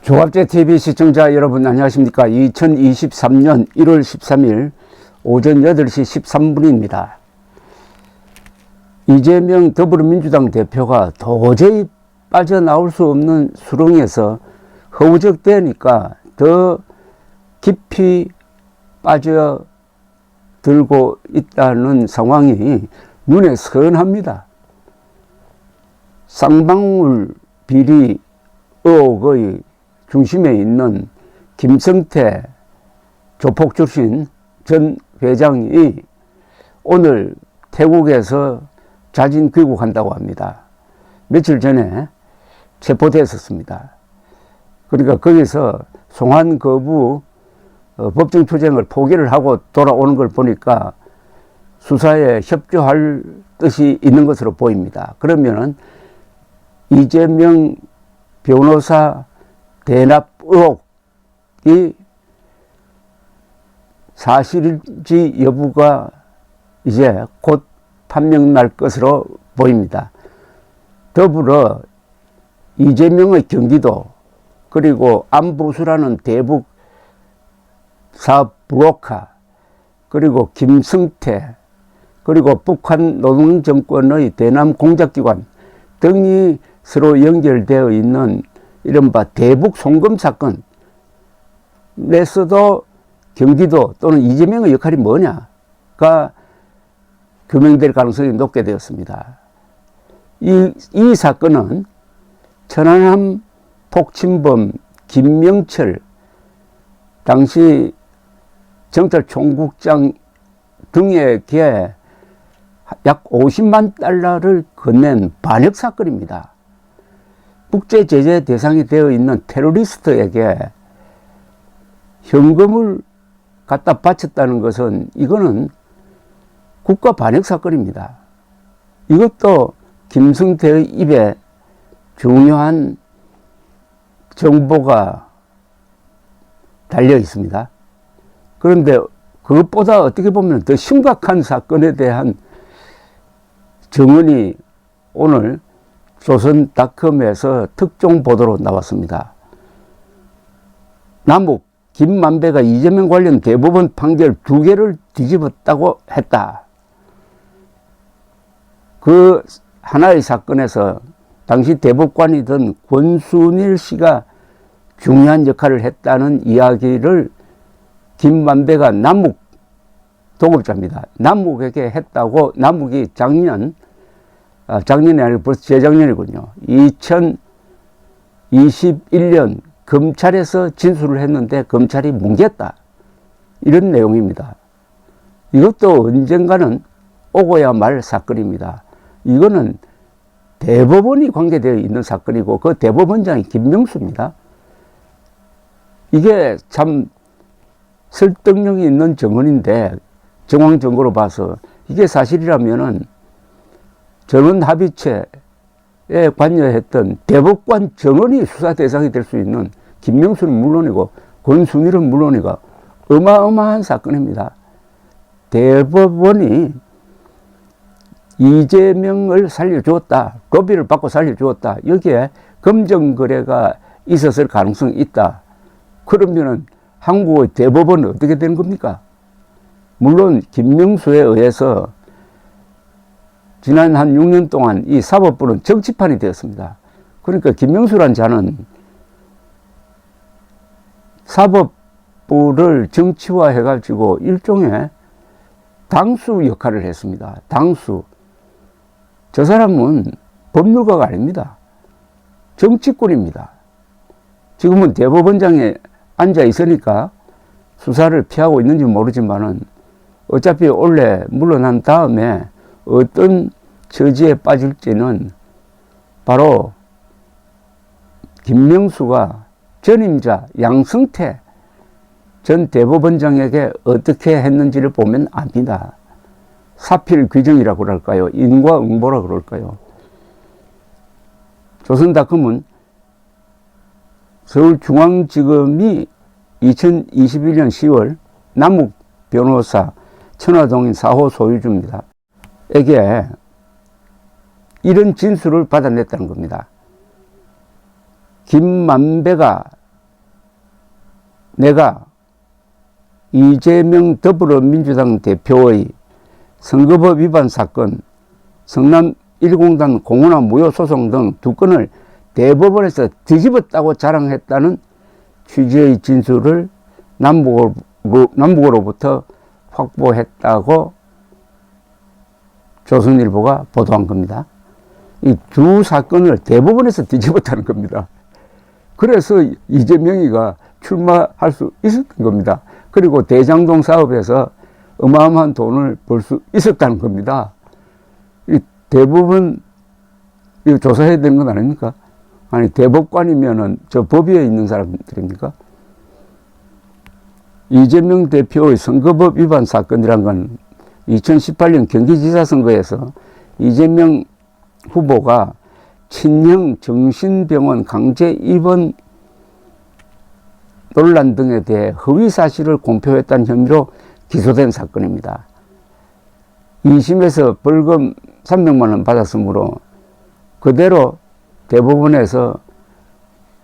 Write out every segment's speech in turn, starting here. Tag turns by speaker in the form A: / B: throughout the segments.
A: 조갑제TV 시청자 여러분 안녕하십니까. 2023년 1월 13일 오전 8시 13분입니다. 이재명 더불어민주당 대표가 도저히 빠져나올 수 없는 수렁에서 허우적대니까 더 깊이 빠져들고 있다는 상황이 눈에 선합니다. 쌍방울 비리 의혹의 중심에 있는 김성태 조폭 출신 전 회장이 오늘 태국에서 자진 귀국한다고 합니다. 며칠 전에 체포됐었습니다. 그러니까 거기서 송환 거부 법정 투쟁을 포기를 하고 돌아오는 걸 보니까 수사에 협조할 뜻이 있는 것으로 보입니다. 그러면은 이재명 변호사 대납 의혹이 사실인지 여부가 이제 곧 판명 날 것으로 보입니다. 더불어 이재명의 경기도 그리고 안보수라는 대북 사업 브로커 그리고 김성태 그리고 북한 노동정권의 대남 공작기관 등이 서로 연결되어 있는 이른바 대북 송금 사건에서도 경기도 또는 이재명의 역할이 뭐냐가 규명될 가능성이 높게 되었습니다. 이 사건은 천안함 폭침범 김명철 당시 경찰총국장 등에게 약 50만 달러를 건넨 반역 사건입니다. 국제 제재 대상이 되어 있는 테러리스트에게 현금을 갖다 바쳤다는 것은 이거는 국가 반역 사건입니다. 이것도 김성태의 입에 중요한 정보가 달려 있습니다. 그런데 그것보다 어떻게 보면 더 심각한 사건에 대한 증언이 오늘 조선닷컴에서 특종 보도로 나왔습니다. 남욱 김만배가 이재명 관련 대법원 판결 2개를 뒤집었다고 했다. 그 하나의 사건에서 당시 대법관이던 권순일 씨가 중요한 역할을 했다는 이야기를 김만배가 남욱 동업자입니다. 남욱에게 했다고 남욱이 작년이 아니고 벌써 재작년이군요. 2021년 검찰에서 진술을 했는데 검찰이 뭉갰다. 이런 내용입니다. 이것도 언젠가는 오고야 말 사건입니다. 이거는 대법원이 관계되어 있는 사건이고 그 대법원장이 김명수입니다. 이게 참 설득력이 있는 증언인데 정황 증거로 봐서 이게 사실이라면은 전원합의체에 관여했던 대법관 정원이 수사 대상이 될 수 있는 김명수는 물론이고 권순일은 물론이고 어마어마한 사건입니다. 대법원이 이재명을 살려주었다. 로비를 받고 살려주었다. 여기에 검정거래가 있었을 가능성이 있다. 그러면은 한국의 대법원은 어떻게 되는 겁니까? 물론 김명수에 의해서 지난 한 6년 동안 이 사법부는 정치판이 되었습니다. 그러니까 김명수란 자는 사법부를 정치화해가지고 일종의 당수 역할을 했습니다. 당수. 저 사람은 법률가가 아닙니다. 정치꾼입니다. 지금은 대법원장에 앉아 있으니까 수사를 피하고 있는지 모르지만은 어차피 원래 물러난 다음에 어떤 처지에 빠질지는 바로 김명수가 전임자 양승태 전 대법원장에게 어떻게 했는지를 보면 압니다. 사필 규정이라고 그럴까요? 인과응보라고 그럴까요? 조선닷컴은 서울중앙지검이 2021년 10월 남욱 변호사 천화동인 4호 소유주입니다. 에게 이런 진술을 받아냈다는 겁니다. 김만배가 내가 이재명 더불어민주당 대표의 선거법 위반 사건, 성남 1공단 공헌화 무효 소송 등 2건을 대법원에서 뒤집었다고 자랑했다는 취지의 진술을 남북으로부터 확보했다고 조선일보가 보도한 겁니다. 이 두 사건을 대법원에서 뒤집었다는 겁니다. 그래서 이재명이가 출마할 수 있었던 겁니다. 그리고 대장동 사업에서 어마어마한 돈을 벌 수 있었다는 겁니다. 이 대법원 이거 조사해야 되는 건 아닙니까? 아니 대법관이면은 저 법위에 있는 사람들입니까? 이재명 대표의 선거법 위반 사건이란 건 2018년 경기지사 선거에서 이재명 후보가 친형 정신병원 강제 입원 논란 등에 대해 허위 사실을 공표했다는 혐의로 기소된 사건입니다. 2심에서 벌금 300만 원 받았으므로 그대로 대법원에서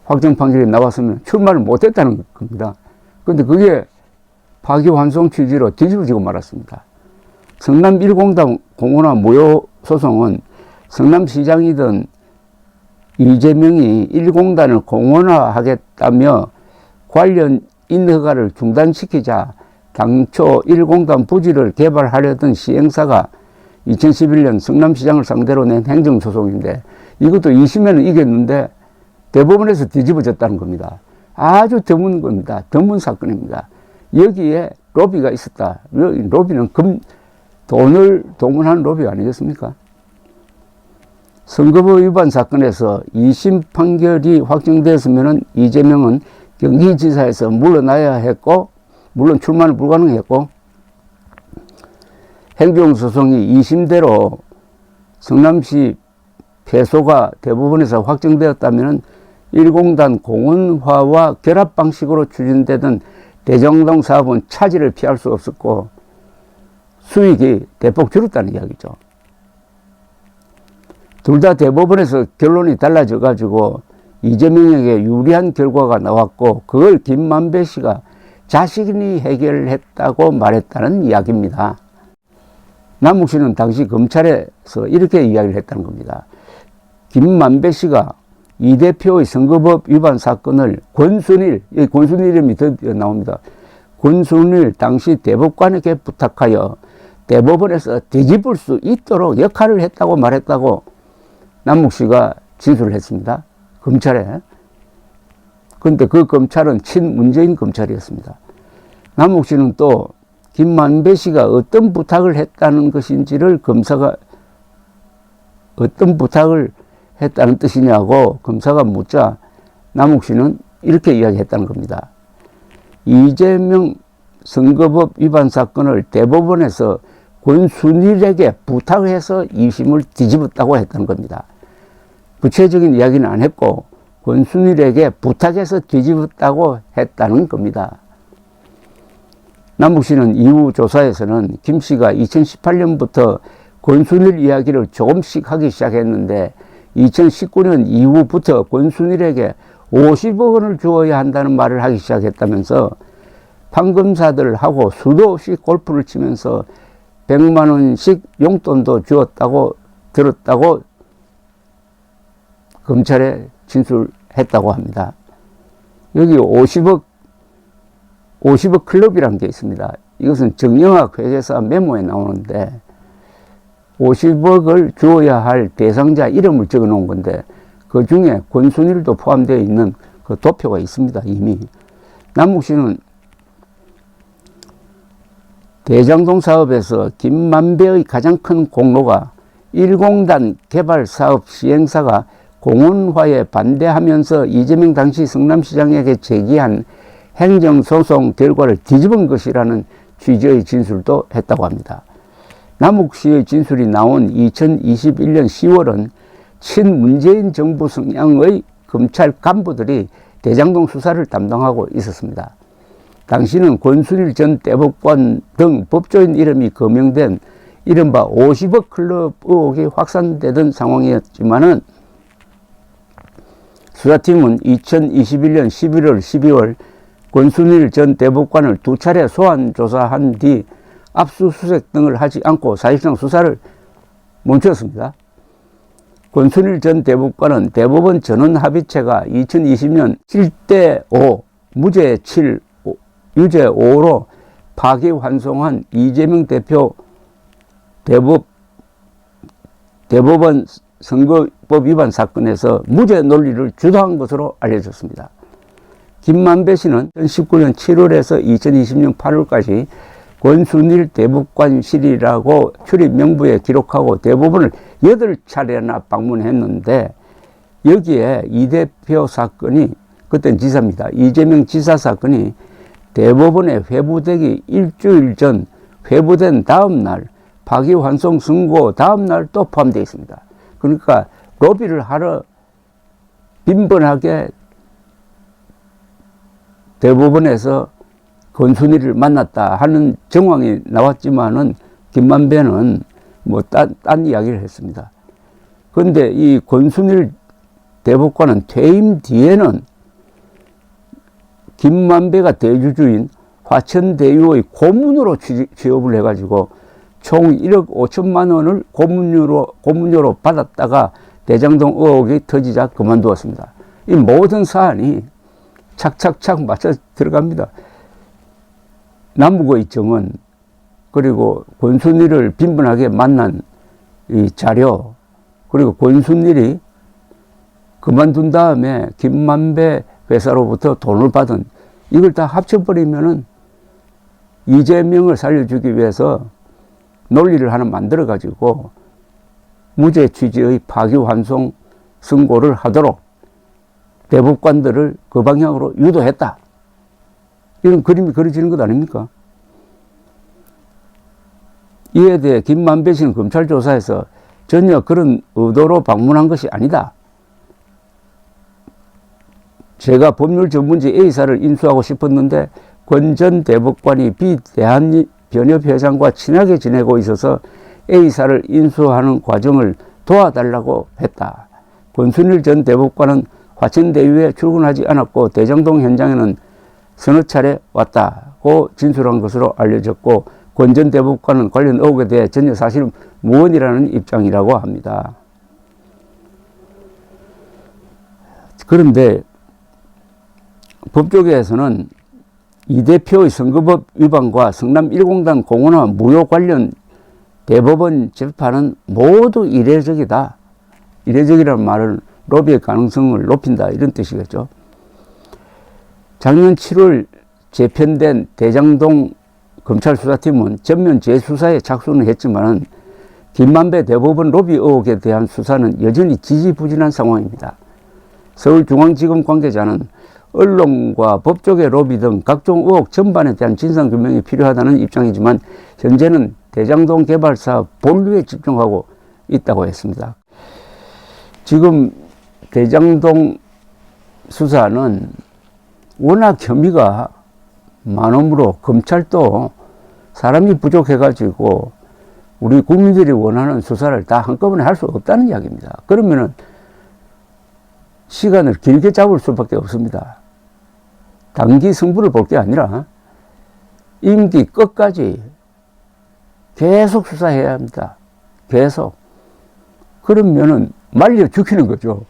A: 확정 판결이 나왔으면 출마를 못했다는 겁니다. 그런데 그게 파기환송 취지로 뒤집어지고 말았습니다. 성남 1공단 공헌화 무효 소송은 성남시장이던 이재명이 1공단을 공헌화하겠다며 관련 인허가를 중단시키자 당초 1공단 부지를 개발하려던 시행사가 2011년 성남시장을 상대로 낸 행정소송인데 이것도 2심에는 이겼는데 대법원에서 뒤집어졌다는 겁니다. 아주 드문 겁니다. 드문 사건입니다. 여기에 로비가 있었다. 로비는 돈을 동원한 로비 아니겠습니까? 선거법 위반 사건에서 2심 판결이 확정되었으면 이재명은 경기지사에서 물러나야 했고, 물론 출마는 불가능했고, 행정소송이 2심대로 성남시 패소가 대법원에서 확정되었다면 1공단 공헌화와 결합 방식으로 추진되던 대장동 사업은 차질을 피할 수 없었고 수익이 대폭 줄었다는 이야기죠. 둘 다 대법원에서 결론이 달라져 가지고 이재명에게 유리한 결과가 나왔고 그걸 김만배 씨가 자신이 해결했다고 말했다는 이야기입니다. 남욱 씨는 당시 검찰에서 이렇게 이야기를 했다는 겁니다. 김만배 씨가 이 대표의 선거법 위반 사건을 권순일 이름이 드디어 나옵니다. 권순일 당시 대법관에게 부탁하여 대법원에서 뒤집을 수 있도록 역할을 했다고 말했다고 남욱 씨가 진술을 했습니다. 검찰에. 그런데 그 검찰은 친문재인 검찰이었습니다. 남욱 씨는 또 김만배 씨가 어떤 부탁을 했다는 것인지를 검사가 어떤 부탁을 했다는 뜻이냐고 검사가 묻자 남욱 씨는 이렇게 이야기했다는 겁니다. 이재명 선거법 위반 사건을 대법원에서 권순일에게 부탁해서 2심을 뒤집었다고 했다는 겁니다. 구체적인 이야기는 안 했고 권순일에게 부탁해서 뒤집었다고 했다는 겁니다. 남욱 씨는 이후 조사에서는 김 씨가 2018년부터 권순일 이야기를 조금씩 하기 시작했는데 2019년 이후부터 권순일에게 50억 원을 주어야 한다는 말을 하기 시작했다면서 판검사들하고 수도 없이 골프를 치면서 100만 원씩 용돈도 주었다고 들었다고 검찰에 진술했다고 합니다. 여기 50억 클럽이라는 게 있습니다. 이것은 정영학 회계사 메모에 나오는데 50억을 주어야 할 대상자 이름을 적어 놓은 건데 그 중에 권순일도 포함되어 있는 그 도표가 있습니다. 이미. 남욱 씨는 대장동 사업에서 김만배의 가장 큰 공로가 1공단 개발 사업 시행사가 공헌화에 반대하면서 이재명 당시 성남시장에게 제기한 행정소송 결과를 뒤집은 것이라는 취지의 진술도 했다고 합니다. 남욱 씨의 진술이 나온 2021년 10월은 친문재인 정부 성향의 검찰 간부들이 대장동 수사를 담당하고 있었습니다. 당시는 권순일 전 대법관 등 법조인 이름이 거명된 이른바 50억 클럽 의혹이 확산되던 상황이었지만은 수사팀은 2021년 11월, 12월 권순일 전 대법관을 2차례 소환 조사한 뒤 압수수색 등을 하지 않고 사실상 수사를 멈췄습니다. 권순일 전 대법관은 대법원 전원합의체가 2020년 7대5 무죄 7 유죄 5로 파기환송한 이재명 대표 대법원 선거법 위반 사건에서 무죄 논리를 주도한 것으로 알려졌습니다. 김만배 씨는 2019년 7월에서 2020년 8월까지 권순일 대법관실이라고 출입 명부에 기록하고 대법원을 8차례나 방문했는데 여기에 이 대표 사건이 그땐 지사입니다. 이재명 지사 사건이 대법원에 회부되기 일주일 전 회부된 다음 날 파기환송 선고 다음 날 또 포함되어 있습니다. 그러니까 로비를 하러 빈번하게 대법원에서 권순일을 만났다 하는 정황이 나왔지만은 김만배는 뭐 딴 이야기를 했습니다. 그런데 이 권순일 대법관은 퇴임 뒤에는 김만배가 대주주인 화천대유의 고문으로 취업을 해가지고 총 1억 5천만 원을 고문료로 받았다가 대장동 의혹이 터지자 그만두었습니다. 이 모든 사안이 착착착 맞춰 들어갑니다. 남북의 정원, 그리고 권순일을 빈번하게 만난 이 자료, 그리고 권순일이 그만둔 다음에 김만배 회사로부터 돈을 받은, 이걸 다 합쳐버리면은 이재명을 살려주기 위해서 논리를 하나 만들어가지고 무죄 취지의 파기환송 선고를 하도록 대법관들을 그 방향으로 유도했다. 이런 그림이 그려지는 것 아닙니까? 이에 대해 김만배 씨는 검찰 조사에서 전혀 그런 의도로 방문한 것이 아니다. 제가 법률 전문지 A사를 인수하고 싶었는데 권 전 대법관이 비대한변협회장과 친하게 지내고 있어서 A사를 인수하는 과정을 도와달라고 했다. 권순일 전 대법관은 화천대유에 출근하지 않았고 대장동 현장에는 서너 차례 왔다고 진술한 것으로 알려졌고 권 전 대법관은 관련 의혹에 대해 전혀 사실은 무언이라는 입장이라고 합니다. 그런데 법조계에서는 이 대표의 선거법 위반과 성남 1공단 공원화 무효 관련 대법원 재판은 모두 이례적이다. 이례적이라는 말은 로비의 가능성을 높인다, 이런 뜻이겠죠. 작년 7월 재편된 대장동 검찰 수사팀은 전면 재수사에 착수는 했지만 김만배 대법원 로비 의혹에 대한 수사는 여전히 지지부진한 상황입니다. 서울중앙지검 관계자는 언론과 법조계 로비 등 각종 의혹 전반에 대한 진상규명이 필요하다는 입장이지만 현재는 대장동 개발사 본류에 집중하고 있다고 했습니다. 지금 대장동 수사는 워낙 혐의가 많으므로 검찰도 사람이 부족해가지고 우리 국민들이 원하는 수사를 다 한꺼번에 할 수 없다는 이야기입니다. 그러면은 시간을 길게 잡을 수밖에 없습니다. 단기 승부를 볼 게 아니라 임기 끝까지 계속 수사해야 합니다. 계속. 그러면은 말려 죽이는 거죠.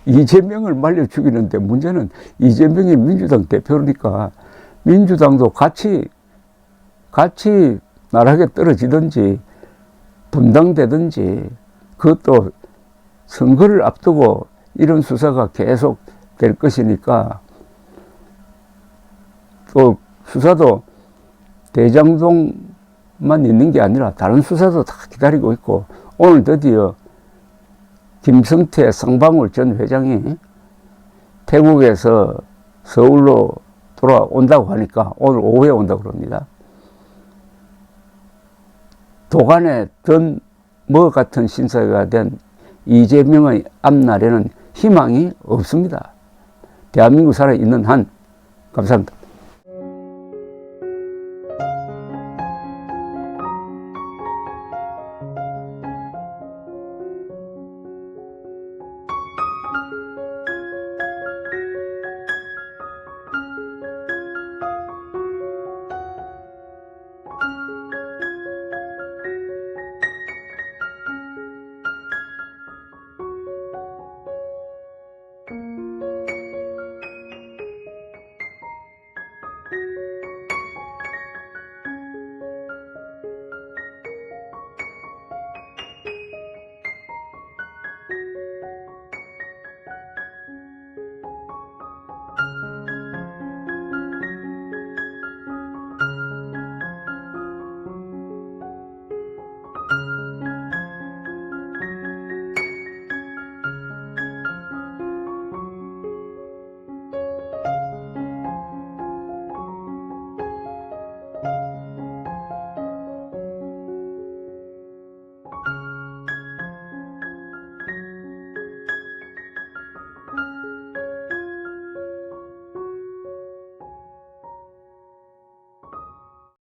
A: 이재명을 말려 죽이는데 문제는 이재명이 민주당 대표니까 민주당도 같이 나락에 떨어지든지 분당되든지, 그것도 선거를 앞두고 이런 수사가 계속 될 것이니까, 또 수사도 대장동만 있는 게 아니라 다른 수사도 다 기다리고 있고, 오늘 드디어 김성태 쌍방울 전 회장이 태국에서 서울로 돌아온다고 하니까 오늘 오후에 온다고 그럽니다. 도간에 든 뭐 같은 신사가 된 이재명의 앞날에는 희망이 없습니다. 대한민국 살아있는 한. 감사합니다.